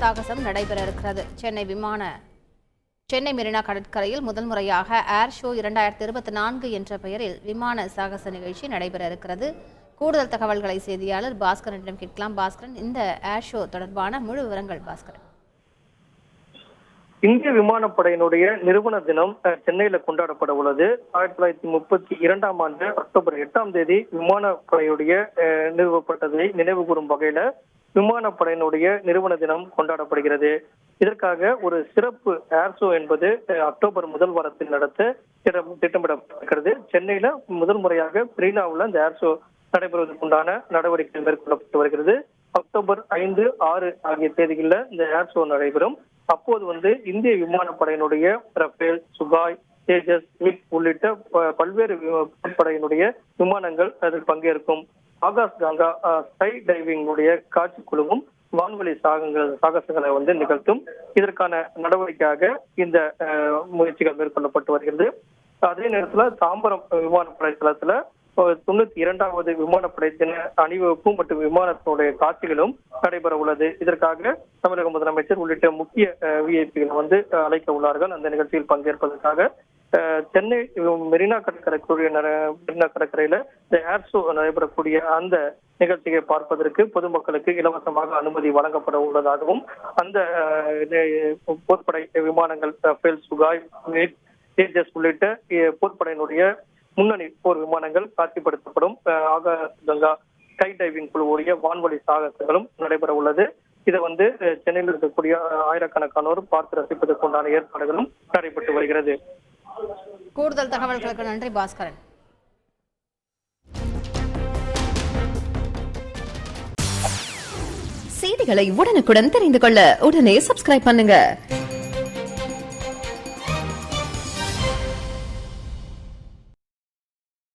சாகசம் நடைபெற இருக்கிறது. சென்னை மெரினா கடற்கரையில் முதல் முறையாக ஏர் ஷோ 2024 என்ற பெயரில் விமான சாகச நிகழ்ச்சி நடைபெற இருக்கிறது. கூடுதல் தகவல்களை செய்தியாளர் பாஸ்கரனிடம் கேட்கலாம். பாஸ்கரன், இந்த ஏர் ஷோ தொடர்பான முழு விவரங்கள். பாஸ்கரன், இந்திய விமானப்படையினுடைய நிறுவன தினம் சென்னையில கொண்டாடப்பட உள்ளது. 1932ஆம் ஆண்டு அக்டோபர் 8ஆம் தேதி விமானப்படையுடைய நிறுவப்பட்டதை நினைவு கூறும் வகையில விமானப்படையினுடைய நிறுவன தினம் கொண்டாடப்படுகிறது. இதற்காக ஒரு சிறப்பு ஏர் ஷோ என்பது அக்டோபர் முதல் வாரத்தில் நடத்த திட்டமிடப்பட்டிருக்கிறது. சென்னையில முதல் முறையாக மெரினாவில் இந்த ஏர் ஷோ நடைபெறுவதற்குண்டான நடவடிக்கைகள் மேற்கொள்ளப்பட்டு வருகிறது. அக்டோபர் 5, 6 ஆகிய தேதிகளில் இந்த ஏர் ஷோ நடைபெறும். அப்போது இந்திய விமானப்படையினுடைய ரஃபேல், சுகாய், தேஜஸ், மிக் உள்ளிட்ட பல்வேறு படையினுடைய விமானங்கள் அதில் பங்கேற்கும். ஆகாஷ் கங்கா ஸ்கை டைவிங் காட்சி குழுவும் வான்வெளி சாகசங்களை நிகழ்த்தும். இதற்கான நடவடிக்கையாக இந்த முயற்சிகள் மேற்கொள்ளப்பட்டு வருகிறது. அதே நேரத்தில் தாம்பரம் விமானப்படை தளத்துல 92வது விமானப்படை தின அணிவகுப்பு மற்றும் விமானத்தினுடைய காட்சிகளும் நடைபெற உள்ளது. இதற்காக தமிழக முதலமைச்சர் உள்ளிட்ட முக்கிய விஐபிகள் அழைக்க உள்ளார்கள். அந்த நிகழ்ச்சியில் பங்கேற்பதற்காக சென்னை மெரினா கடற்கரையில இந்த ஏர் ஷோ நடைபெறக்கூடிய அந்த நிகழ்ச்சியை பார்ப்பதற்கு பொதுமக்களுக்கு இலவசமாக அனுமதி வழங்கப்பட உள்ளதாகவும் அந்த போர்ப்படை விமானங்கள் ரஃபேல், சுகாய், தேஜஸ் உள்ளிட்ட போர்ப்படையினுடைய முன்னணி போர் விமானங்கள் காட்சிப்படுத்தப்படும். ஆகாஷ் கங்கா ஸ்கை டைவிங் குழுவுடைய வான்வழி சாகசங்களும் நடைபெற உள்ளது. இதை சென்னையில் இருக்கக்கூடிய ஆயிரக்கணக்கானோர் பார்த்து ரசிப்பதற்குண்டான ஏற்பாடுகளும் நடைபெற்று வருகிறது. கூடுதல் தகவல்களுக்கு நன்றி பாஸ்கரன். செய்திகளை உடனுக்குடன் தெரிந்து கொள்ள உடனே சப்ஸ்கிரைப் பண்ணுங்க.